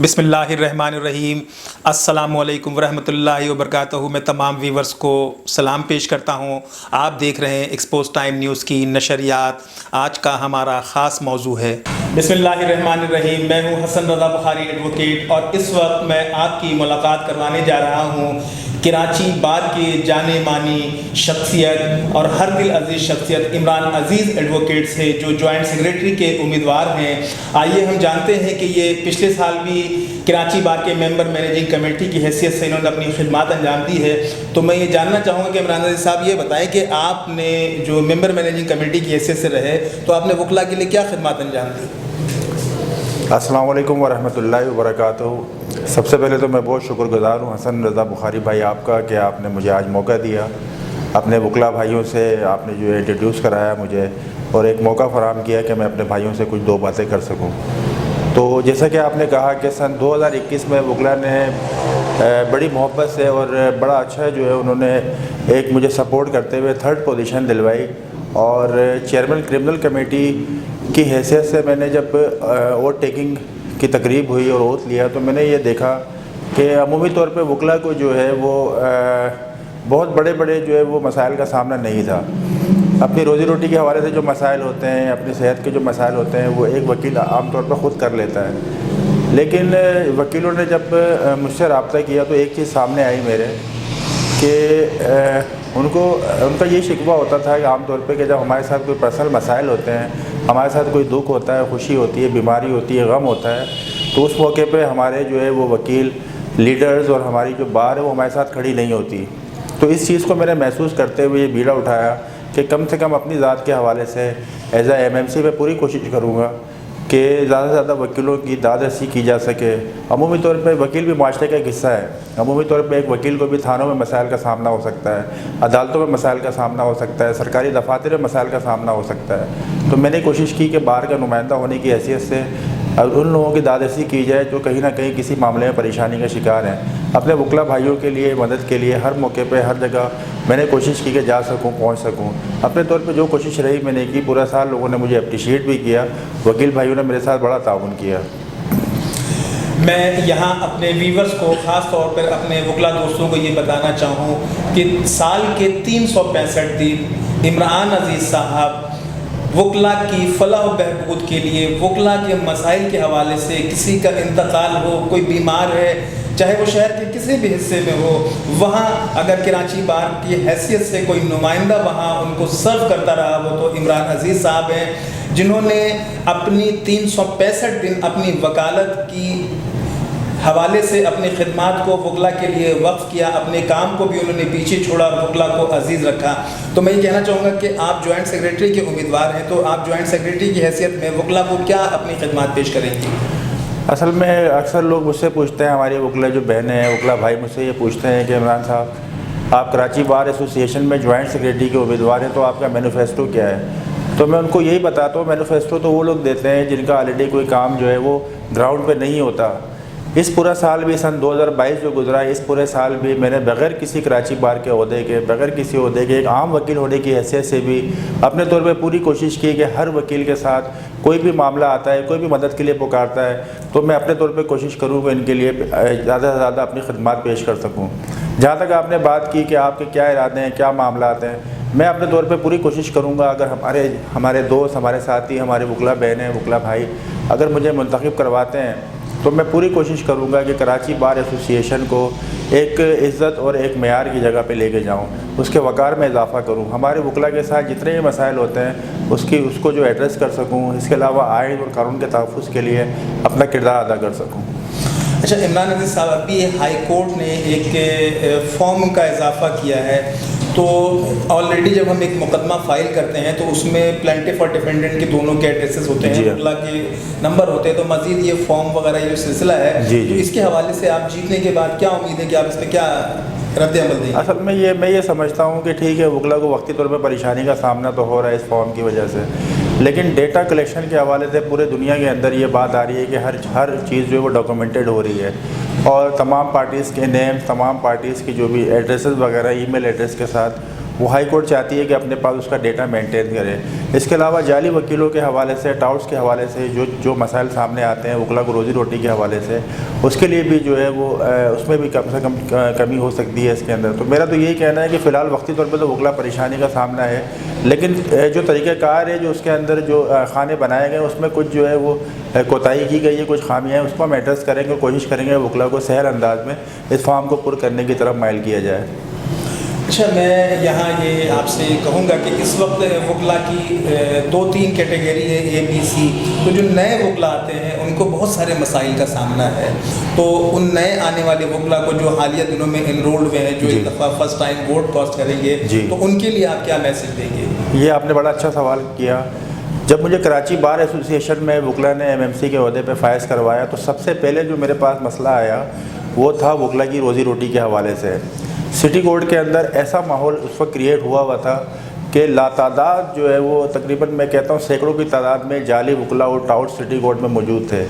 بسم اللہ الرحمن الرحیم۔ السلام علیکم ورحمۃ اللہ وبرکاتہ۔ میں تمام ویورز کو سلام پیش کرتا ہوں۔ آپ دیکھ رہے ہیں ایکسپوز ٹائم نیوز کی نشریات۔ آج کا ہمارا خاص موضوع ہے بسم اللہ الرحمن الرحیم۔ میں ہوں حسن رضا بخاری ایڈوکیٹ، اور اس وقت میں آپ کی ملاقات کروانے جا رہا ہوں کراچی بار کی جانے مانی شخصیت اور ہر دل عزیز شخصیت عمران عزیز ایڈوکیٹ سے، جو جوائنٹ سیکریٹری کے امیدوار ہیں۔ آئیے ہم جانتے ہیں کہ یہ پچھلے سال بھی کراچی بار کے ممبر مینیجنگ کمیٹی کی حیثیت سے انہوں نے اپنی خدمات انجام دی ہے۔ تو میں یہ جاننا چاہوں گا کہ عمران عزیز صاحب یہ بتائیں کہ آپ نے جو ممبر مینیجنگ کمیٹی کی حیثیت سے رہے تو آپ نے وکلا کے لیے کیا خدمات انجام دی؟ السلام علیکم ورحمۃ اللہ وبرکاتہ۔ سب سے پہلے تو میں بہت شکر گزار ہوں حسن رضا بخاری بھائی آپ کا کہ آپ نے مجھے آج موقع دیا، اپنے وکلا بھائیوں سے آپ نے جو انٹروڈیوس کرایا مجھے، اور ایک موقع فراہم کیا کہ میں اپنے بھائیوں سے کچھ دو باتیں کر سکوں۔ تو جیسا کہ آپ نے کہا کہ سن 2021 میں وکلا نے بڑی محبت سے اور بڑا اچھا جو ہے انہوں نے ایک مجھے سپورٹ کرتے ہوئے 3rd پوزیشن دلوائی، اور چیئرمین کرمنل کمیٹی کی حیثیت سے میں نے جب ووٹ ٹیکنگ کی تقریب ہوئی اور اوتھ لیا تو میں نے یہ دیکھا کہ عمومی طور پہ وکلا کو جو ہے وہ بہت بڑے بڑے جو ہے وہ مسائل کا سامنا نہیں تھا۔ اپنی روزی روٹی کے حوالے سے جو مسائل ہوتے ہیں، اپنی صحت کے جو مسائل ہوتے ہیں، وہ ایک وکیل عام طور پر خود کر لیتا ہے، لیکن وکیلوں نے جب مجھ سے رابطہ کیا تو ایک چیز سامنے آئی میرے کہ ان کا یہ شکوہ ہوتا تھا کہ عام طور پہ کہ جب ہمارے ساتھ کوئی پرسنل مسائل ہوتے ہیں، ہمارے ساتھ کوئی دکھ ہوتا ہے، خوشی ہوتی ہے، بیماری ہوتی ہے، غم ہوتا ہے، تو اس موقع پہ ہمارے جو ہے وہ وکیل لیڈرز اور ہماری جو بار ہے وہ ہمارے ساتھ کھڑی نہیں ہوتی۔ تو اس چیز کو میں نے محسوس کرتے ہوئے یہ بیڑا اٹھایا کہ کم سے کم اپنی ذات کے حوالے سے ایز اے MMC میں پوری کوشش کروں گا کہ زیادہ سے زیادہ وکیلوں کی داد رسی کی جا سکے۔ عمومی طور پہ وکیل بھی معاشرے کا ایک حصہ ہے۔ عمومی طور پہ ایک وکیل کو بھی تھانوں میں مسائل کا سامنا ہو سکتا ہے، عدالتوں میں مسائل کا سامنا ہو سکتا ہے، سرکاری دفاتر میں مسائل کا سامنا ہو سکتا ہے۔ تو میں نے کوشش کی کہ بار کا نمائندہ ہونے کی حیثیت سے ان لوگوں کی داد رسی کی جائے جو کہیں نہ کہیں کسی معاملے میں پریشانی کا شکار ہیں۔ اپنے وکلا بھائیوں کے لیے مدد کے لیے ہر موقع پہ ہر جگہ میں نے کوشش کی کہ جا سکوں، پہنچ سکوں۔ اپنے طور پہ جو کوشش رہی میں نے کی، پورا سال لوگوں نے مجھے اپریشیٹ بھی کیا، وکیل بھائیوں نے میرے ساتھ بڑا تعاون کیا۔ میں یہاں اپنے ویورز کو، خاص طور پر اپنے وکلا دوستوں کو یہ بتانا چاہوں کہ سال کے 365 دن عمران عزیز صاحب وکلا کی فلاح و بہبود کے لیے، وکلا کے مسائل کے حوالے سے، کسی کا انتقال ہو، کوئی بیمار ہے، چاہے وہ شہر کے کسی بھی حصے میں ہو، وہاں اگر کراچی بار کی حیثیت سے کوئی نمائندہ وہاں ان کو سرو کرتا رہا، وہ تو عمران عزیز صاحب ہیں، جنہوں نے اپنی 365 دن اپنی وکالت کی حوالے سے اپنی خدمات کو وکلا کے لیے وقف کیا، اپنے کام کو بھی انہوں نے پیچھے چھوڑا اور وکلا کو عزیز رکھا۔ تو میں یہ کہنا چاہوں گا کہ آپ جوائنٹ سیکریٹری کے امیدوار ہیں، تو آپ جوائنٹ سیکریٹری کی حیثیت میں وکلا کو کیا اپنی خدمات پیش کریں گے؟ اصل میں اکثر لوگ مجھ سے پوچھتے ہیں، ہماری وکلا جو بہنیں ہیں، وکلا بھائی مجھ سے یہ پوچھتے ہیں کہ عمران صاحب آپ کراچی بار ایسوسی ایشن میں جوائنٹ سیکریٹری کے امیدوار ہیں، تو آپ کا مینیفیسٹو کیا ہے؟ تو میں ان کو یہی بتاتا ہوں، مینیفیسٹو تو وہ لوگ دیتے ہیں جن کا آلریڈی کوئی کام جو ہے وہ گراؤنڈ پہ نہیں ہوتا۔ اس پورا سال بھی سن 2022 جو گزرا ہے، اس پورے سال بھی میں نے بغیر کسی کراچی بار کے عہدے کے، بغیر کسی عہدے کے، ایک عام وکیل ہونے کی حیثیت سے بھی اپنے طور پہ پوری کوشش کی کہ ہر وکیل کے ساتھ کوئی بھی معاملہ آتا ہے، کوئی بھی مدد کے لیے پکارتا ہے تو میں اپنے طور پہ کوشش کروں کہ ان کے لیے زیادہ سے زیادہ اپنی خدمات پیش کر سکوں۔ جہاں تک آپ نے بات کی کہ آپ کے کیا ارادے ہیں، کیا معاملات ہیں، میں اپنے طور پہ پوری کوشش کروں گا، اگر ہمارے دوست، ہمارے ساتھی، ہمارے وکلا بہنیں، وکلا بھائی اگر مجھے منتخب کرواتے ہیں تو میں پوری کوشش کروں گا کہ کراچی بار ایسوسی ایشن کو ایک عزت اور ایک معیار کی جگہ پہ لے کے جاؤں، اس کے وقار میں اضافہ کروں، ہمارے وکلا کے ساتھ جتنے بھی مسائل ہوتے ہیں اس کو جو ایڈریس کر سکوں، اس کے علاوہ آئین اور قانون کے تحفظ کے لیے اپنا کردار ادا کر سکوں۔ اچھا عمران عزیز صاحب، ابھی ہائی کورٹ نے ایک فارم کا اضافہ کیا ہے، تو آلریڈی جب ہم ایک مقدمہ فائل کرتے ہیں تو اس میں پلینٹف اور ڈیفینڈنٹ کے دونوں کے ایڈریسز ہوتے ہیں، وکلا کے نمبر ہوتے ہیں، تو مزید یہ فارم وغیرہ یہ جو سلسلہ ہے، تو اس کے حوالے سے آپ جیتنے کے بعد کیا امید ہے کہ آپ اس پہ کیا رد عمل دیں گے؟ اصل میں میں یہ سمجھتا ہوں کہ ٹھیک ہے، وکلا کو وقتی طور پہ پریشانی کا سامنا تو ہو رہا ہے اس فارم کی وجہ سے، لیکن ڈیٹا کلیکشن کے حوالے سے پورے دنیا کے اندر یہ بات آ رہی ہے کہ ہر چیز جو ہے وہ ڈاکومنٹڈ ہو رہی ہے، اور تمام پارٹیز کے نیمز، تمام پارٹیز کی جو بھی ایڈریسز وغیرہ ای میل ایڈریس کے ساتھ وہ ہائی کورٹ چاہتی ہے کہ اپنے پاس اس کا ڈیٹا مینٹین کرے۔ اس کے علاوہ جعلی وکیلوں کے حوالے سے، ٹاؤٹس کے حوالے سے جو مسائل سامنے آتے ہیں وکلا کو روزی روٹی کے حوالے سے، اس کے لیے بھی جو ہے وہ اس میں بھی کم سے کم کمی ہو سکتی ہے اس کے اندر۔ تو میرا تو یہی کہنا ہے کہ فی الحال وقتی طور پہ تو وکلا پریشانی کا سامنا ہے، لیکن جو طریقہ کار ہے جو اس کے اندر جو خانے بنائے گئے ہیں اس میں کچھ جو ہے وہ کوتاہی کی گئی ہے، کچھ خامیاں ہیں، اس کو ہم ایڈریس کریں گے، کوشش کریں گے وکلا کو سہل انداز میں اس فارم کو پر کرنے کی طرف مائل کیا جائے۔ اچھا، میں یہاں یہ آپ سے کہوں گا کہ اس وقت وکلا کی 2-3 کیٹیگری ہے، اے بی سی۔ تو جو نئے وکلا آتے ہیں ان کو بہت سارے مسائل کا سامنا ہے، تو ان نئے آنے والے وکلا کو جو حالیہ دنوں میں انرولڈ ہوئے ہیں، جو ایک دفعہ فرسٹ ٹائم ووٹ کاسٹ کریں گے، تو ان کے لیے آپ کیا میسج دیں گے؟ یہ آپ نے بڑا اچھا سوال کیا۔ جب مجھے کراچی بار ایسوسی ایشن میں وکلا نے MMC کے عہدے پہ فائز کروایا تو سب سے پہلے جو میرے پاس مسئلہ آیا وہ تھا وکلا کی روزی روٹی کے حوالے سے۔ سٹی کورٹ کے اندر ایسا ماحول اس وقت کریٹ ہوا تھا کہ لاتعداد جو ہے وہ تقریباً میں کہتا ہوں سینکڑوں کی تعداد میں جعلی وکلا اور ٹاؤٹ سٹی کورٹ میں موجود تھے۔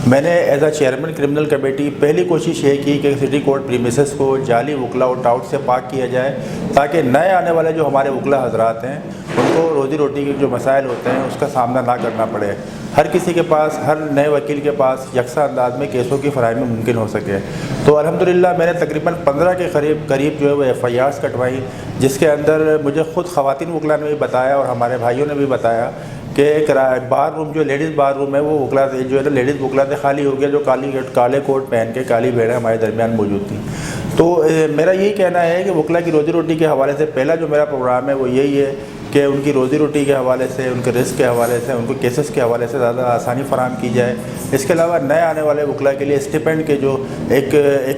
میں نے as a chairman criminal committee پہلی کوشش یہ کی کہ سٹی کورٹ پریمیسز کو جعلی وکلا اور ٹاؤٹ سے پاک کیا جائے، تاکہ نئے آنے والے جو ہمارے وکلا حضرات ہیں ان کو روزی روٹی کے جو مسائل ہوتے ہیں اس کا سامنا نہ کرنا پڑے، ہر کسی کے پاس، ہر نئے وکیل کے پاس یکساں انداز میں کیسوں کی فراہمی ممکن ہو سکے۔ تو الحمدللہ میں نے تقریباً 15 کے قریب جو ہے وہ FIRs کٹوائی، جس کے اندر مجھے خود خواتین وکلا نے بھی بتایا اور ہمارے بھائیوں نے بھی بتایا کہ بار روم جو لیڈیز بار روم ہے وہ وکلا سے جو ہے لیڈیز وکلا سے خالی ہو گیا، جو کالے کوٹ پہن کے کالی بھیڑیں ہمارے درمیان موجود تھیں۔ تو میرا یہی کہنا ہے کہ وکلا کی روزی روٹی کے حوالے سے پہلا جو میرا پروگرام ہے وہ یہی ہے کہ ان کی روزی روٹی کے حوالے سے، ان کے رزق کے حوالے سے، ان کو کیسز کے حوالے سے زیادہ آسانی فراہم کی جائے۔ اس کے علاوہ نئے آنے والے وکلا کے لیے اسٹیپینڈ کے جو ایک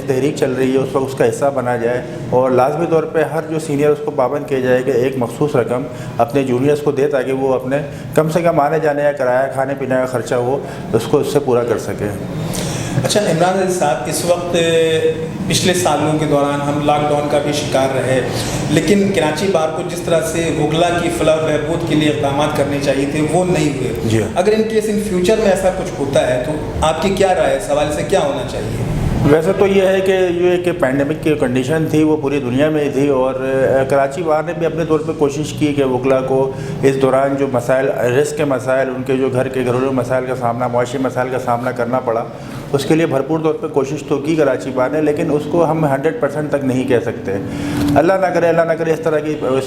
تحریک چل رہی ہے اس وقت اس کا حصہ بنا جائے، اور لازمی طور پہ ہر جو سینئر اس کو پابند کیا جائے کہ ایک مخصوص رقم اپنے جونیئرس کو دے تاکہ وہ اپنے کم سے کم آنے جانے یا کرایہ کھانے پینے کا خرچہ ہو اس کو اس سے پورا کر سکے۔ اچھا عمران عزیز صاحب، اس وقت پچھلے سالوں کے دوران ہم لاک ڈاؤن کا بھی شکار رہے، لیکن کراچی بار کو جس طرح سے وکلا کی فلاح و بہبود کے لیے اقدامات کرنے چاہیے تھے وہ نہیں ہوئے۔ جی، اگر ان کیس ان فیوچر میں ایسا کچھ ہوتا ہے تو آپ کی کیا رائے ہے، اس حوالے سے کیا ہونا چاہیے؟ ویسے تو یہ ہے کہ یہ کہ پینڈیمک کی کنڈیشن تھی وہ پوری دنیا میں ہی تھی، اور کراچی بار نے بھی اپنے طور پہ کوشش کی کہ وکلا کو اس دوران جو مسائل، رزق کے مسائل، ان کے جو گھریلو مسائل کا سامنا، معاشی مسائل کا سامنا کرنا پڑا، اس کے لیے بھرپور طور پہ کوشش تو کی کراچی بار نے، لیکن اس کو ہم 100% تک نہیں کہہ سکتے۔ اللہ نہ کرے اس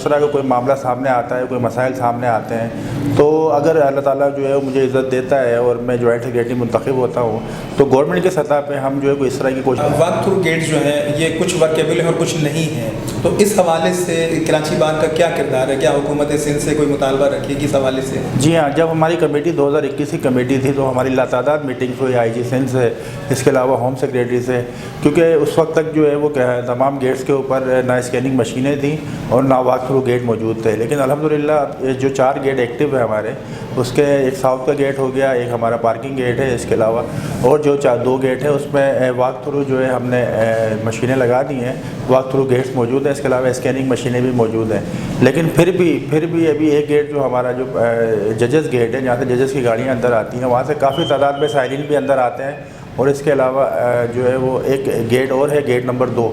طرح کا کوئی معاملہ سامنے آتا ہے، کوئی مسائل سامنے آتے ہیں، تو اگر اللہ تعالیٰ جو ہے مجھے عزت دیتا ہے اور میں جوائنٹ سیکریٹری منتخب ہوتا ہوں تو گورنمنٹ کی سطح پہ ہم جو ہے کوئی اس طرح کی کوشش۔ واک تھرو گیٹ جو ہے یہ کچھ ورکیبل ہے اور کچھ نہیں ہے، تو اس حوالے سے کراچی بار کا کیا کردار ہے؟ کیا حکومت سندھ سے کوئی مطالبہ رکھے گی اس حوالے سے؟ جی ہاں، جب ہماری کمیٹی 2021 کی کمیٹی تھی تو ہماری لاتعداد میٹنگز ہوئی IG سندھ سے، اس کے علاوہ ہوم سیکریٹری سے، کیونکہ اس وقت تک جو ہے وہ تمام گیٹس کے اوپر نہ اسکیننگ مشینیں تھیں اور نہ واک تھرو گیٹ موجود تھے، لیکن الحمدللہ جو 4 گیٹ ایکٹیو ہے ہمارے، اس کے ایک ساؤتھ کا گیٹ ہو گیا، ایک ہمارا پارکنگ گیٹ ہے، اس کے علاوہ اور جو 2 گیٹ ہیں اس میں واک تھرو جو ہے ہم نے مشینیں لگا دی ہیں، واک تھرو گیٹس موجود ہیں، اس کے علاوہ اسکیننگ مشینیں بھی موجود ہیں، لیکن پھر بھی ابھی ایک گیٹ جو ہمارا جو ججز گیٹ ہے، جہاں سے ججز کی گاڑیاں اندر آتی ہیں، وہاں سے کافی تعداد میں سائلین بھی اندر آتے ہیں، اور اس کے علاوہ جو ہے وہ ایک گیٹ اور ہے، گیٹ نمبر 2،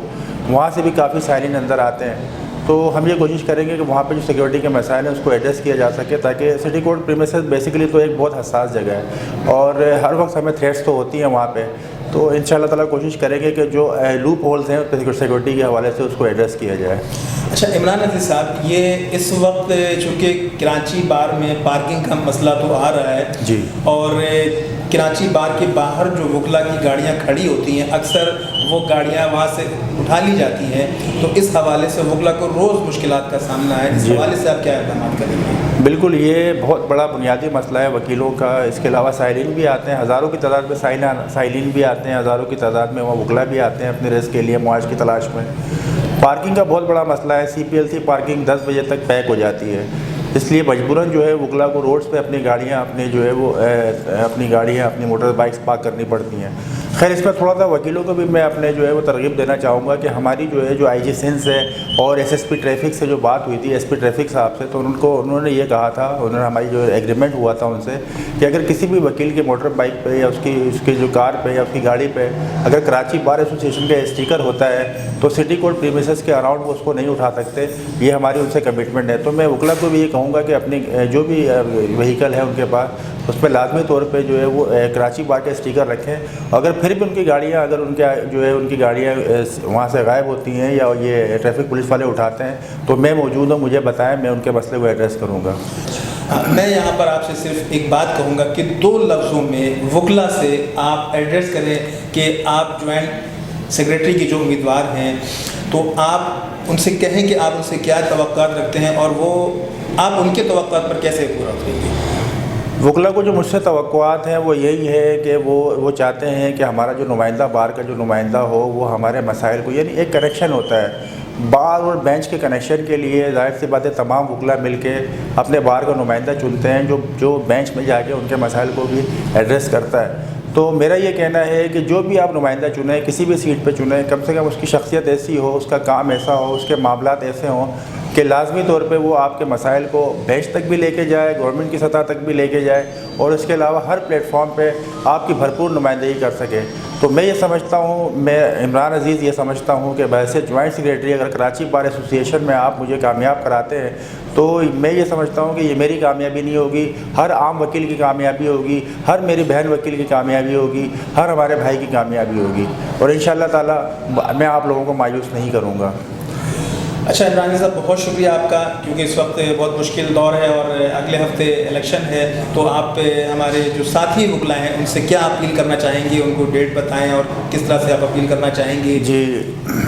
وہاں سے بھی کافی سائلین اندر آتے ہیں۔ تو ہم یہ کوشش کریں گے کہ وہاں پہ جو سیکورٹی کے مسائل ہیں اس کو ایڈریس کیا جا سکے، تاکہ سٹی کورٹ پریمیسز بیسیکلی تو ایک بہت حساس جگہ ہے اور ہر وقت ہمیں تھریٹس تو ہوتی ہیں وہاں پہ، تو انشاءاللہ تعالیٰ کوشش کریں گے کہ جو لوپ ہولز ہیں سیکورٹی کے حوالے سے اس کو ایڈریس کیا جائے۔ اچھا عمران عزیز صاحب، یہ اس وقت چونکہ کراچی بار میں پارکنگ کا مسئلہ تو آ رہا ہے جی، اور کراچی بار کے باہر جو وکلا کی گاڑیاں کھڑی ہوتی ہیں اکثر وہ گاڑیاں وہاں سے اٹھا لی جاتی ہیں، تو اس حوالے سے وکلا کو روز مشکلات کا سامنا ہے، اس حوالے سے آپ کیا اقدامات کریں گے؟ بالکل، یہ بہت بڑا بنیادی مسئلہ ہے وکیلوں کا، اس کے علاوہ سائلین بھی آتے ہیں، ہزاروں کی تعداد میں سائلین بھی آتے ہیں، ہزاروں کی تعداد میں وہاں وکلا بھی آتے ہیں اپنے رزق کے لیے معاش کی تلاش میں۔ پارکنگ کا بہت بڑا مسئلہ ہے، CPLC پارکنگ 10 بجے تک پیک ہو جاتی ہے، اس لیے مجبوراً جو ہے وکلا کو روڈز پہ اپنی گاڑیاں اپنی موٹر بائکس پارک کرنی پڑتی ہیں۔ خیر اس میں تھوڑا سا وکیلوں کو بھی میں اپنے جو ہے وہ ترغیب دینا چاہوں گا کہ ہماری جو ہے جو آئی جی سندھ ہے اور ایس ایس پی ٹریفک سے جو بات ہوئی تھی ایس پی ٹریفک صاحب سے، تو انہوں نے یہ کہا تھا، انہوں نے ہماری جو ایگریمنٹ ہوا تھا ان سے کہ اگر کسی بھی وکیل کے موٹر بائک پہ یا اس کی جو کار پہ یا اس کی گاڑی پہ اگر کراچی بار ایسوسیشن کا اسٹیکر ہوتا ہے تو سٹی کورٹ پریمیسز کے اراؤنڈ وہ اس کو نہیں اٹھا سکتے، یہ ہماری ان سے کمٹمنٹ ہے۔ تو میں وکلا کو بھی یہ کہوں گا کہ اپنی جو بھی وہیکل ہے ان کے پاس اس پہ لازمی طور پہ جو ہے وہ کراچی بار کا اسٹیکر رکھیں، اگر پھر بھی ان کی گاڑیاں اگر ان کے جو ہے ان کی گاڑیاں وہاں سے غائب ہوتی ہیں یا یہ ٹریفک پولیس والے اٹھاتے ہیں تو میں موجود ہوں، مجھے بتائیں، میں ان کے مسئلے کو ایڈریس کروں گا۔ میں یہاں پر آپ سے صرف ایک بات کہوں گا کہ 2 لفظوں میں وکلا سے آپ ایڈریس کریں کہ آپ جوائنٹ سیکریٹری کے جو امیدوار ہیں تو آپ ان سے کہیں کہ آپ ان سے کیا توقعات رکھتے ہیں اور وہ آپ ان کے توقعات پر کیسے پورا کریں گے۔ وکلا کو جو مجھ سے توقعات ہیں وہ یہی ہے کہ وہ چاہتے ہیں کہ ہمارا جو نمائندہ بار کا جو نمائندہ ہو وہ ہمارے مسائل کو، یعنی ایک کنیکشن ہوتا ہے بار اور بینچ کے کنیکشن کے لیے، ظاہر سی بات ہے تمام وکلا مل کے اپنے بار کا نمائندہ چنتے ہیں جو بینچ میں جا کے ان کے مسائل کو بھی ایڈریس کرتا ہے۔ تو میرا یہ کہنا ہے کہ جو بھی آپ نمائندہ چنیں، کسی بھی سیٹ پہ چنیں، کم سے کم اس کی شخصیت ایسی ہو، اس کا کام ایسا ہو، اس کے معاملات ایسے ہوں کہ لازمی طور پہ وہ آپ کے مسائل کو بینچ تک بھی لے کے جائے، گورنمنٹ کی سطح تک بھی لے کے جائے اور اس کے علاوہ ہر پلیٹ فارم پہ آپ کی بھرپور نمائندگی کر سکے۔ تو میں یہ سمجھتا ہوں، میں عمران عزیز یہ سمجھتا ہوں کہ ویسے جوائنٹ سیکریٹری اگر کراچی بار ایسوسیشن میں آپ مجھے کامیاب کراتے ہیں تو میں یہ سمجھتا ہوں کہ یہ میری کامیابی نہیں ہوگی، ہر عام وکیل کی کامیابی ہوگی، ہر میری بہن وکیل کی کامیابی ہوگی، ہر ہمارے بھائی کی کامیابی ہوگی، اور انشاءاللہ تعالیٰ میں آپ لوگوں کو مایوس نہیں کروں گا۔ اچھا عمران صاحب، بہت شکریہ آپ کا، کیونکہ اس وقت بہت مشکل دور ہے اور اگلے ہفتے الیکشن ہے، تو آپ ہمارے جو ساتھی وکلا ہیں ان سے کیا اپیل کرنا چاہیں گے، ان کو ڈیٹ بتائیں اور کس طرح سے آپ اپیل کرنا چاہیں گے؟ جی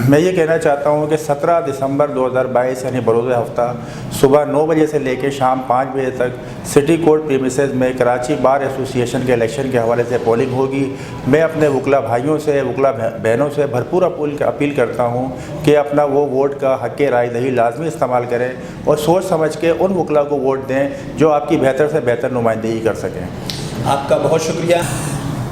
میں یہ کہنا چاہتا ہوں کہ 17 دسمبر 2022 یعنی بروز ہفتہ صبح 9 بجے سے لے کے شام 5 بجے تک سٹی کورٹ پریمیسز میں کراچی بار ایسوسیشن کے الیکشن کے حوالے سے پولنگ ہوگی۔ میں اپنے وکلا بھائیوں سے، وکلا بہنوں سے بھرپور اپیل کرتا ہوں کہ اپنا وہ ووٹ کا حق رائے دہی لازمی استعمال کریں اور سوچ سمجھ کے ان وکلا کو ووٹ دیں جو آپ کی بہتر سے بہتر نمائندگی کر سکیں۔ آپ کا بہت شکریہ۔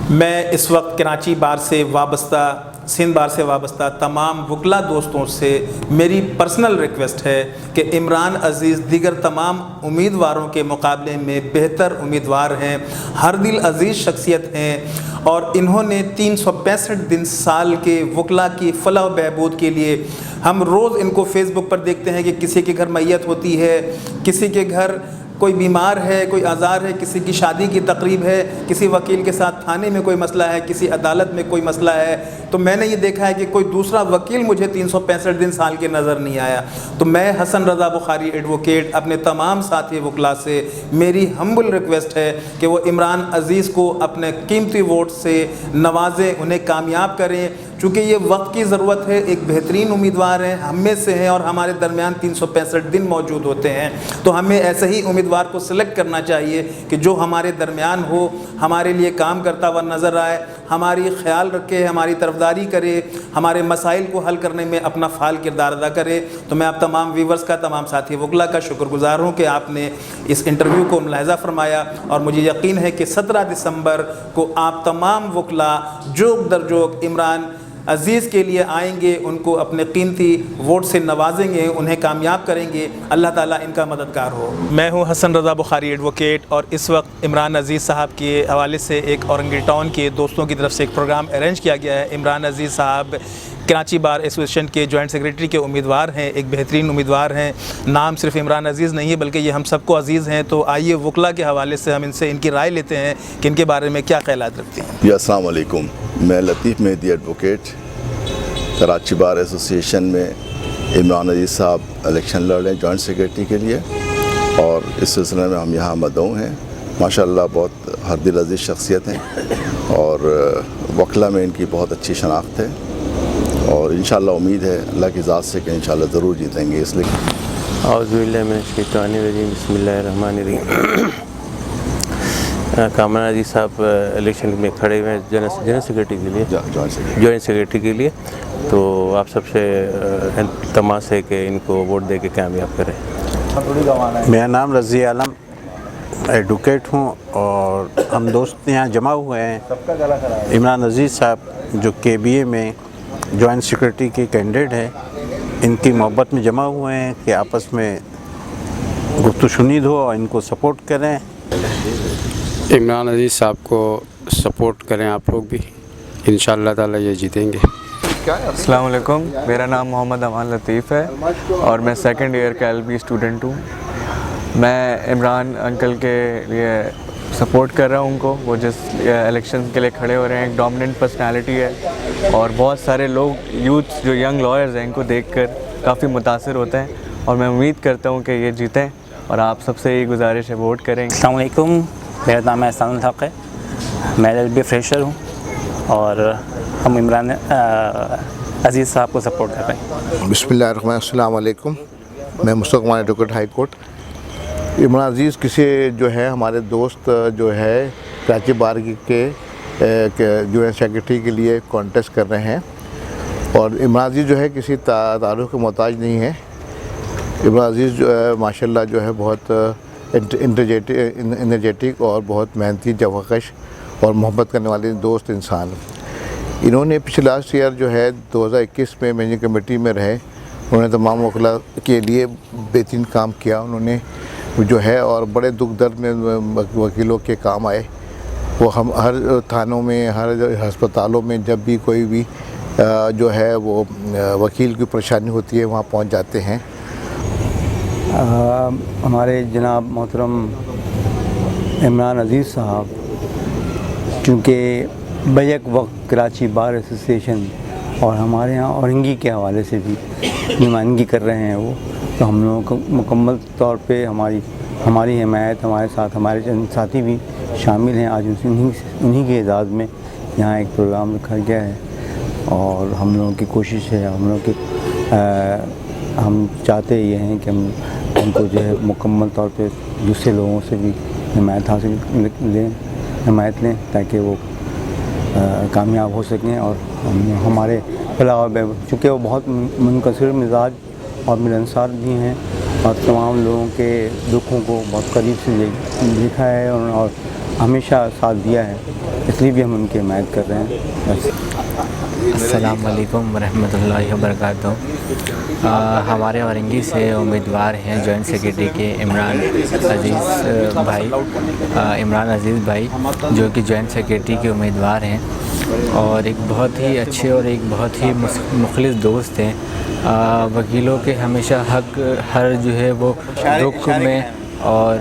میں اس وقت کراچی بار سے وابستہ، سندھ بار سے وابستہ تمام وکلا دوستوں سے میری پرسنل ریکویسٹ ہے کہ عمران عزیز دیگر تمام امیدواروں کے مقابلے میں بہتر امیدوار ہیں، ہر دل عزیز شخصیت ہیں، اور انہوں نے 365 دن سال کے وکلا کی فلاح و بہبود کے لیے، ہم روز ان کو فیس بک پر دیکھتے ہیں کہ کسی کے گھر میت ہوتی ہے، کسی کے گھر کوئی بیمار ہے، کوئی آزار ہے، کسی کی شادی کی تقریب ہے، کسی وکیل کے ساتھ تھانے میں کوئی مسئلہ ہے، کسی عدالت میں کوئی مسئلہ ہے، تو میں نے یہ دیکھا ہے کہ کوئی دوسرا وکیل مجھے 365 دن سال کے نظر نہیں آیا۔ تو میں حسن رضا بخاری ایڈوکیٹ اپنے تمام ساتھی وکلا سے میری ہمبل ریکویسٹ ہے کہ وہ عمران عزیز کو اپنے قیمتی ووٹ سے نوازیں، انہیں کامیاب کریں، چونکہ یہ وقت کی ضرورت ہے، ایک بہترین امیدوار ہیں، ہم میں سے ہیں اور ہمارے درمیان 365 دن موجود ہوتے ہیں، تو ہمیں ایسے ہی امیدوار کو سلیکٹ کرنا چاہیے کہ جو ہمارے درمیان ہو، ہمارے لیے کام کرتا ہوا نظر آئے، ہماری خیال رکھے، ہماری طرفداری کرے، ہمارے مسائل کو حل کرنے میں اپنا فعال کردار ادا کرے۔ تو میں آپ تمام ویورز کا، تمام ساتھی وکلا کا شکر گزار ہوں کہ آپ نے اس انٹرویو کو ملاحظہ فرمایا، اور مجھے یقین ہے کہ 17 دسمبر کو آپ تمام وکلا جوک در جوک عمران عزیز کے لیے آئیں گے، ان کو اپنے قیمتی ووٹ سے نوازیں گے، انہیں کامیاب کریں گے۔ اللہ تعالیٰ ان کا مددگار ہو۔ میں ہوں حسن رضا بخاری ایڈوکیٹ، اور اس وقت عمران عزیز صاحب کے حوالے سے ایک اورنگل ٹاؤن کے دوستوں کی طرف سے ایک پروگرام ارینج کیا گیا ہے۔ عمران عزیز صاحب کراچی بار ایسوسیشن کے جوائنٹ سیکریٹری کے امیدوار ہیں، ایک بہترین امیدوار ہیں، نام صرف عمران عزیز نہیں ہے بلکہ یہ ہم سب کو عزیز ہیں۔ تو آئیے وکلا کے حوالے سے ہم ان سے ان کی رائے لیتے ہیں کہ ان کے بارے میں کیا خیالات رکھتے ہیں۔ جی السلام علیکم، میں لطیف مہدی ایڈوکیٹ، کراچی بار ایسوسیشن میں عمران عزیز صاحب الیکشن لڑ رہے ہیں جوائنٹ سیکریٹری کے لیے، اور اس سلسلے میں ہم یہاں مدعو ہیں۔ ماشاءاللہ بہت ہر دل عزیز شخصیت ہیں، اور وکلا میں ان کی بہت اچھی شناخت ہے، اور انشاءاللہ امید ہے اللہ کی ذات سے کہ انشاءاللہ ضرور جیتیں گے۔ اس لیے اعوذ باللہ من الشیطان الرجیم، بسم اللہ الرحمن الرحیم۔ کامران عزیز صاحب الیکشن میں کھڑے ہوئے ہیں جنرل سیکریٹری کے لیے، جوائنٹ سیکریٹری کے لیے، تو آپ سب سے التماس ہے کہ ان کو ووٹ دے کے کامیاب کریں۔ میرا نام رضی عالم ایڈوکیٹ ہوں اور ہم دوست یہاں جمع ہوئے ہیں عمران عزیز صاحب جو KBA میں جوائنٹ سیکرٹری کے کینڈیڈیٹ ہیں، ان کی محبت میں جمع ہوئے ہیں کہ آپس میں گفت و شنید ہو اور ان کو سپورٹ کریں. عمران عزیز صاحب کو سپورٹ کریں آپ لوگ بھی، انشاءاللہ تعالی یہ جیتیں گے. السلام علیکم، میرا نام محمد امان لطیف ہے اور میں سیکنڈ ایئر کا LB اسٹوڈنٹ ہوں. میں عمران انکل کے لیے سپورٹ کر رہا ہوں ان کو. وہ جس الیکشن کے لیے کھڑے ہو رہے ہیں، ایک ڈومیننٹ پرسنالٹی ہے اور بہت سارے لوگ یوتھ جو ینگ لائرز ہیں ان کو دیکھ کر کافی متاثر ہوتے ہیں اور میں امید کرتا ہوں کہ یہ جیتیں اور آپ سب سے یہ گزارش ہے ووٹ کریں. السلام علیکم، میرا نام ہے احسان الحق ہے، میں LB فریشر ہوں اور ہم عمران عزیز صاحب کو سپورٹ کر رہے ہیں. بسم اللہ الرحمن الرحیم. السلام علیکم، میں مشتاق امان ایڈوکیٹ ہائی کورٹ. عمران عزیز کسی جو ہے ہمارے دوست جو ہے کراچی بار کے جو سیکرٹری کے لیے کانٹیسٹ کر رہے ہیں اور عمران عزیز جو ہے کسی تعارف کے محتاج نہیں ہے. عمران عزیز جو ہے ماشاءاللہ جو ہے بہت انرجیٹک اور بہت محنتی، جوکش اور محبت کرنے والے دوست انسان. انہوں نے پچھلے لاسٹ ایئر جو ہے 2021 میں مینیجنگ کمیٹی میں رہے. انہوں نے تمام وکلاء کے لیے بہترین کام کیا انہوں نے جو ہے، اور بڑے دکھ درد میں وکیلوں کے کام آئے. وہ ہم ہر تھانوں میں، ہر ہسپتالوں میں جب بھی کوئی بھی جو ہے وہ وکیل کی پریشانی ہوتی ہے وہاں پہنچ جاتے ہیں. ہمارے جناب محترم عمران عزیز صاحب چونکہ بیک وقت کراچی بار ایسوسیشن اور ہمارے یہاں اورنگی کے حوالے سے بھی نمائندگی کر رہے ہیں وہ، تو ہم لوگوں کو مکمل طور پہ ہماری حمایت، ہمارے ساتھ ہمارے چند ساتھی بھی شامل ہیں. آج انہی کے اعزاز میں یہاں ایک پروگرام رکھا گیا ہے اور ہم لوگوں کی کوشش ہے، ہم چاہتے یہ ہیں کہ ہم ان کو جو ہے مکمل طور پہ دوسرے لوگوں سے بھی حمایت لیں تاکہ وہ کامیاب ہو سکیں. اور ہمارے علاوہ چونکہ وہ بہت منکسر مزاج اور ملنسار بھی ہیں اور تمام لوگوں کے دکھوں کو بہت قریب سے دیکھا ہے اور ہمیشہ ساتھ دیا ہے، اس لیے بھی ہم ان کی حمایت کر رہے ہیں. بس. السلام علیکم ورحمۃ اللہ وبرکاتہ. ہمارے اورنگی سے امیدوار ہیں جوائنٹ سیکرٹری کے عمران عزیز بھائی جو کہ جوائنٹ سیکرٹری کے امیدوار ہیں اور ایک بہت ہی اچھے اور ایک بہت ہی مخلص دوست ہیں. وکیلوں کے ہمیشہ حق ہر جو ہے وہ دکھ میں اور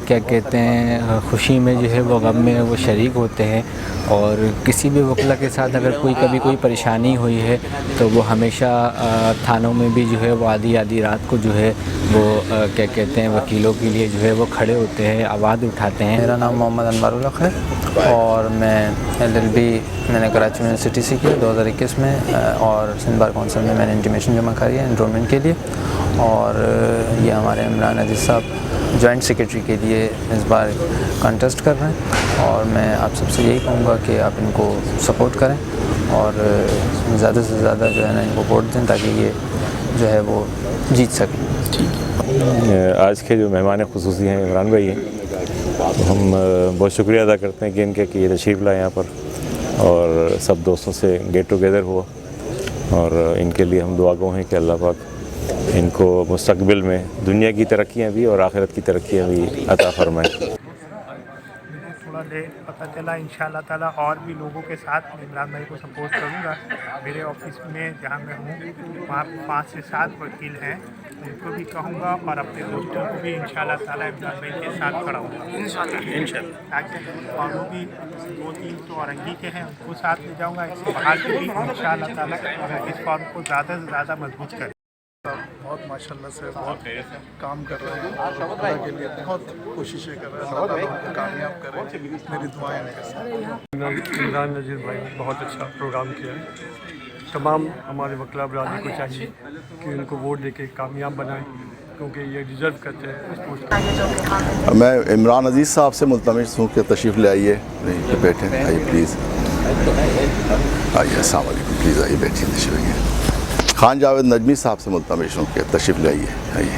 کیا کہتے ہیں خوشی میں جو ہے وہ غم میں وہ شریک ہوتے ہیں اور کسی بھی وکلا کے ساتھ اگر کبھی کوئی پریشانی ہوئی ہے تو وہ ہمیشہ تھانوں میں بھی جو ہے وہ آدھی رات کو جو ہے وہ کیا کہتے ہیں وکیلوں کے لیے جو ہے وہ کھڑے ہوتے ہیں، آواز اٹھاتے ہیں. میرا نام محمد انوار الحق ہے اور میں LLB میں نے کراچی یونیورسٹی سے کیا 2021 میں اور سندھ بار کونسل میں نے انٹیمیشن جمع کری ہے انرولمنٹ کے لیے. اور یہ ہمارے عمران عزیز صاحب جوائنٹ سیکرٹری کے لیے اس بار کانٹیسٹ کر رہے ہیں اور میں آپ سب سے یہی کہوں گا کہ آپ ان کو سپورٹ کریں اور زیادہ سے زیادہ جو ہے نا ان کو ووٹ دیں تاکہ یہ جو ہے وہ جیت سکیں. آج کے جو مہمان خصوصی ہیں عمران بھائی ہیں، ہم بہت شکریہ ادا کرتے ہیں کہ ان کے یہ تشریف لائے یہاں پر اور سب دوستوں سے گیٹ ٹوگیدر ہوا اور ان کے لیے ہم دعا گو ہیں کہ اللہ پاک ان کو مستقبل میں دنیا کی ترقیاں بھی اور آخرت کی ترقیاں بھی عطا فرمائیں. تھوڑا لیٹ پتہ چلا، انشاءاللہ تعالیٰ اور بھی لوگوں کے ساتھ عمران بھائی کو سپورٹ کروں گا. میرے آفس میں جہاں میں ہوں وہاں 5 سے 7 وکیل ہیں، ان کو بھی کہوں گا اور اپنے دوستوں کو بھی انشاءاللہ تعالیٰ عمران بھائی کے ساتھ کھڑا ہوں گا انشاءاللہ. تاکہ اور وہ بھی 2-3 تو اورنگی کے ہیں ان کو ساتھ لے جاؤں گا، اس کے باہر کے بھی انشاءاللہ تعالیٰ اس فارم کو زیادہ سے زیادہ مضبوط کریں. بہت ماشاءاللہ سے بہت کام کر رہے ہیں اور خدا کے لیے بہت کوششیں کر رہے ہیں. اللہ تعالیٰ ان کو کامیاب کرے، میری دعائیں ہیں کے ساتھ. عمران عزیز بھائی بہت اچھا پروگرام کیا ہے. تمام ہمارے وکلا برادری کو چاہیے کہ ان کو ووٹ دے کے کامیاب بنائیں کیونکہ یہ ڈیزرو کرتے ہیں اس پوسٹ. میں عمران عزیز صاحب سے ملتمس ہوں کہ تشریف لے آئیے. بیٹھیں، آئیے پلیز، آئیے. السلام علیکم، پلیز آئیے بیٹھیے، تشریف لے. خان جاوید نجمی صاحب سے ملتمس ہوں کہ تشریف لے آئیے.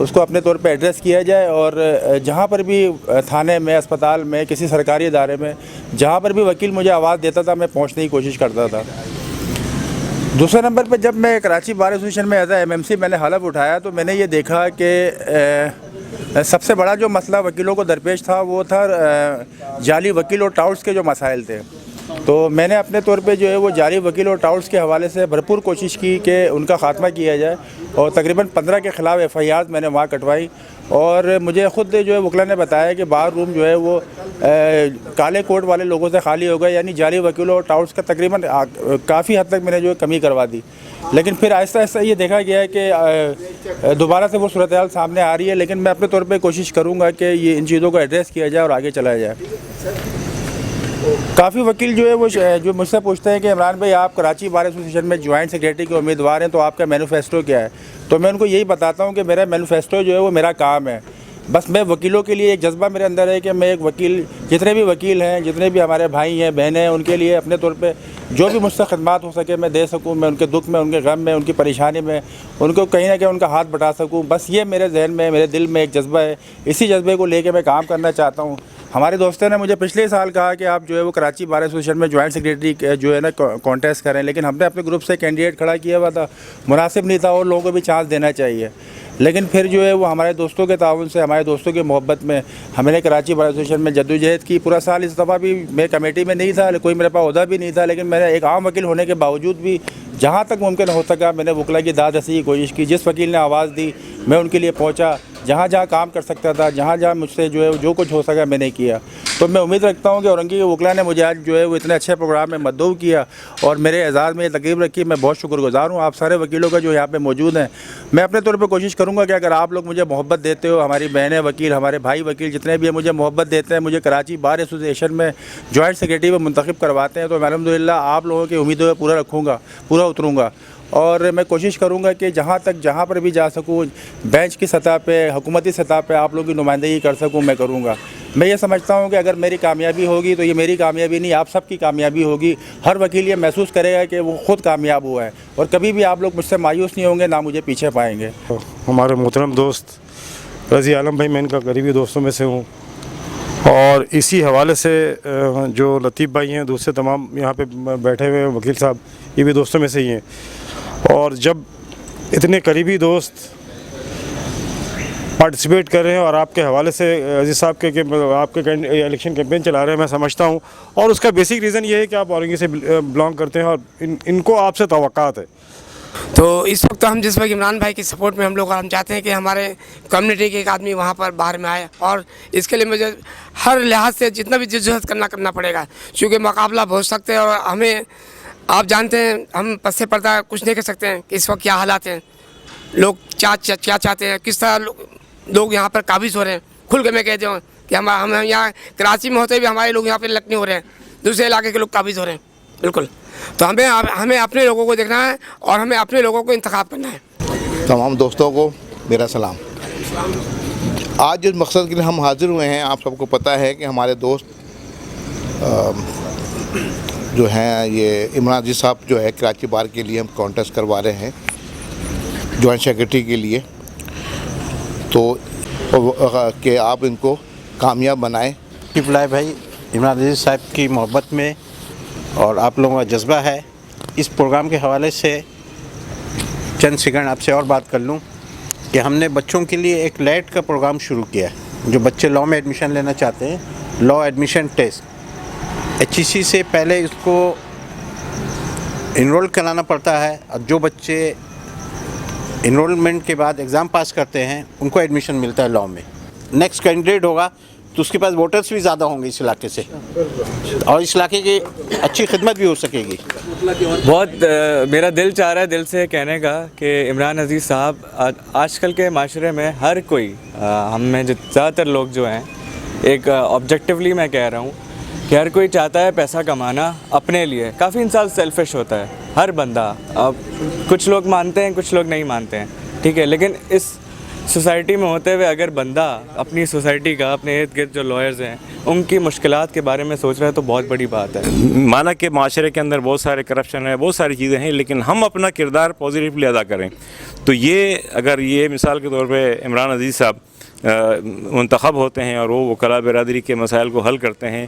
اس کو اپنے طور پہ ایڈریس کیا جائے، اور جہاں پر بھی تھانے میں، اسپتال میں، کسی سرکاری ادارے میں جہاں پر بھی وکیل مجھے آواز دیتا تھا میں پہنچنے کی کوشش کرتا تھا۔ دوسرے نمبر پہ جب میں کراچی بار ایسوسیشن میں ایز اے MMC میں نے حلف اٹھایا تو میں نے یہ دیکھا کہ سب سے بڑا جو مسئلہ وکیلوں کو درپیش تھا وہ تھا جعلی وکیل اور ٹاؤٹس کے جو مسائل تھے۔ تو میں نے اپنے طور پہ جو ہے وہ جعلی وکیل اور ٹاؤٹس کے حوالے سے بھرپور کوشش کی کہ ان کا خاتمہ کیا جائے، اور تقریباً 15 کے خلاف FIRs میں نے وہاں کٹوائی، اور مجھے خود جو ہے وکلا نے بتایا کہ بار روم جو ہے وہ کالے کوٹ والے لوگوں سے خالی ہو گیا، یعنی جعلی وکیلوں اور ٹاؤٹس کا تقریباً کافی حد تک میں نے جو ہے کمی کروا دی۔ لیکن پھر آہستہ آہستہ یہ دیکھا گیا ہے کہ دوبارہ سے وہ صورتحال سامنے آ رہی ہے، لیکن میں اپنے طور پہ کوشش کروں گا کہ یہ ان چیزوں کو ایڈریس کیا جائے اور آگے چلایا جائے۔ کافی وکیل جو ہے وہ جو مجھ سے پوچھتے ہیں کہ عمران بھائی آپ کراچی بار ایسوسیشن میں جوائنٹ سیکریٹری کے امیدوار ہیں تو آپ کا مینیفیسٹو کیا ہے؟ تو میں ان کو یہی بتاتا ہوں کہ میرا مینیفیسٹو جو ہے وہ میرا کام ہے۔ بس میں وکیلوں کے لیے ایک جذبہ میرے اندر ہے کہ میں ایک وکیل، جتنے بھی وکیل ہیں، جتنے بھی ہمارے بھائی ہیں، بہنیں ہیں، ان کے لیے اپنے طور پہ جو بھی مجھ سے خدمات ہو سکے میں دے سکوں، میں ان کے دکھ میں، ان کے غم میں، ان کی پریشانی میں ان کو کہیں نہ کہیں ان کا ہاتھ بٹا سکوں۔ بس یہ میرے ذہن میں، میرے دل میں ایک جذبہ ہے، اسی جذبے کو لے کے میں کام کرنا چاہتا ہوں۔ ہمارے دوستوں نے مجھے پچھلے سال کہا کہ آپ جو ہے وہ کراچی بار ایسوسیشن میں جوائنٹ سیکریٹری جو ہے نا کانٹیسٹ کریں، لیکن ہم نے اپنے گروپ سے کینڈیڈیٹ کھڑا کیا ہوا تھا، مناسب نہیں تھا، اور لوگوں کو بھی چانس دینا چاہیے۔ لیکن پھر جو ہے وہ ہمارے دوستوں کے تعاون سے، ہمارے دوستوں کی محبت میں ہم نے کراچی بار ایسوسیشن میں جدوجہد کی۔ پورا سال اس دفعہ بھی میں کمیٹی میں نہیں تھا، کوئی میرے پاس عہدہ بھی نہیں تھا، لیکن میں نے ایک عام وکیل ہونے کے باوجود بھی جہاں تک ممکن ہو سکا میں نے وکلا کی داد رسی کی کوشش کی۔ جس وکیل نے آواز دی میں ان کے لیے پہنچا، جہاں جہاں کام کر سکتا تھا، جہاں جہاں مجھ سے جو ہے جو کچھ ہو سکا میں نے کیا۔ تو میں امید رکھتا ہوں کہ اورنگی کے وکلا نے مجھے آج جو ہے وہ اتنے اچھے پروگرام میں مدعو کیا اور میرے اعزاز میں یہ تقریب رکھی۔ میں بہت شکر گزار ہوں آپ سارے وکیلوں کا جو یہاں پہ موجود ہیں۔ میں اپنے طور پہ کوشش کروں گا کہ اگر آپ لوگ مجھے محبت دیتے ہو، ہماری بہنیں وکیل، ہمارے بھائی وکیل جتنے بھی ہیں مجھے محبت دیتے ہیں، مجھے کراچی بار ایسوسیشن میں جوائنٹ سیکریٹری میں منتخب کرواتے ہیں، تو میں الحمدللہ آپ لوگوں کی امیدوں پہ پورا رکھوں گا، پورا اتروں گا، اور میں کوشش کروں گا کہ جہاں پر بھی جا سکوں، بینچ کی سطح پہ، حکومتی سطح پہ آپ لوگوں کی نمائندگی کر سکوں میں کروں گا۔ میں یہ سمجھتا ہوں کہ اگر میری کامیابی ہوگی تو یہ میری کامیابی نہیں، آپ سب کی کامیابی ہوگی۔ ہر وکیل یہ محسوس کرے گا کہ وہ خود کامیاب ہوا ہے، اور کبھی بھی آپ لوگ مجھ سے مایوس نہیں ہوں گے، نہ مجھے پیچھے پائیں گے۔ ہمارے محترم دوست رضی عالم بھائی، میں ان کا قریبی دوستوں میں سے ہوں، اور اسی حوالے سے جو لطیف بھائی ہیں، دوسرے تمام یہاں پہ بیٹھے ہوئے وکیل صاحب، یہ بھی دوستوں میں سے ہی ہیں۔ اور جب اتنے قریبی دوست پارٹیسپیٹ کر رہے ہیں اور آپ کے حوالے سے عزیز صاحب کے کہ آپ کے الیکشن کیمپین چلا رہے ہیں، میں سمجھتا ہوں، اور اس کا بیسک ریزن یہ ہے کہ آپ اورنگی سے بلانگ کرتے ہیں اور ان کو آپ سے توقعات ہے۔ تو اس وقت ہم جس وقت عمران بھائی کی سپورٹ میں ہم چاہتے ہیں کہ ہمارے کمیونٹی کے ایک آدمی وہاں پر باہر میں آئے، اور اس کے لیے مجھے ہر لحاظ سے جتنا بھی جدوجہد کرنا پڑے گا، چونکہ مقابلہ بہت سخت ہے، اور ہمیں آپ جانتے ہیں ہم پس سے پردہ کچھ نہیں کر سکتے ہیں کہ اس وقت کیا حالات ہیں، لوگ کیا چاہتے ہیں، کس طرح لوگ یہاں پر قابض ہو رہے ہیں۔ کھل کے میں کہتے ہوں کہ ہم یہاں کراچی میں ہوتے بھی ہمارے لوگ یہاں پہ لک نہیں ہو رہے ہیں، دوسرے علاقے کے لوگ قابض ہو رہے ہیں، بالکل۔ تو ہمیں اپنے لوگوں کو دیکھنا ہے اور ہمیں اپنے لوگوں کو انتخاب کرنا ہے۔ تمام دوستوں کو میرا سلام۔ آج جس مقصد کے لیے ہم حاضر ہوئے ہیں، آپ سب کو پتہ ہے کہ ہمارے دوست جو ہیں یہ عمران عزیز صاحب جو ہے کراچی بار کے لیے ہم کانٹیسٹ کروا رہے ہیں جوائنٹ سیکریٹری کے لیے، تو کہ آپ ان کو کامیاب بنائیں۔ فلاح بھائی، عمران عزیز صاحب کی محبت میں اور آپ لوگوں کا جذبہ ہے، اس پروگرام کے حوالے سے چند سیکنڈ آپ سے اور بات کر لوں کہ ہم نے بچوں کے لیے ایک لیٹ کا پروگرام شروع کیا ہے۔ جو بچے لاء میں ایڈمیشن لینا چاہتے ہیں، لاء ایڈمیشن ٹیسٹ HEC سے پہلے اس کو انرول کرانا پڑتا ہے، اور جو بچے انرولمنٹ کے بعد ایگزام پاس کرتے ہیں ان کو ایڈمیشن ملتا ہے لاء میں۔ نیکسٹ کینڈیڈیٹ ہوگا تو اس کے پاس ووٹرز بھی زیادہ ہوں گے اس علاقے سے، اور اس علاقے کی اچھی خدمت بھی ہو سکے گی۔ بہت میرا دل چاہ رہا ہے دل سے کہنے کا کہ عمران عزیز صاحب آج کل کے معاشرے میں ہر کوئی، ہم میں زیادہ تر لوگ جو ہیں، ایک آبجیکٹیولی میں کہہ رہا ہوں کہ ہر کوئی چاہتا ہے پیسہ کمانا اپنے لیے۔ کافی انسان سیلفش ہوتا ہے، ہر بندہ، اب کچھ لوگ مانتے ہیں کچھ لوگ نہیں مانتے ہیں، ٹھیک ہے، لیکن اس سوسائٹی میں ہوتے ہوئے اگر بندہ اپنی سوسائٹی کا، اپنے ارد گرد جو لائرز ہیں ان کی مشکلات کے بارے میں سوچ رہا ہے تو بہت بڑی بات ہے۔ مانا کہ معاشرے کے اندر بہت سارے کرپشن ہے، بہت ساری چیزیں ہیں، لیکن ہم اپنا کردار پازیٹیولی ادا کریں تو یہ اگر یہ مثال کے طور پہ عمران عزیز صاحب منتخب ہوتے ہیں اور وہ وکلاء برادری کے مسائل کو حل کرتے ہیں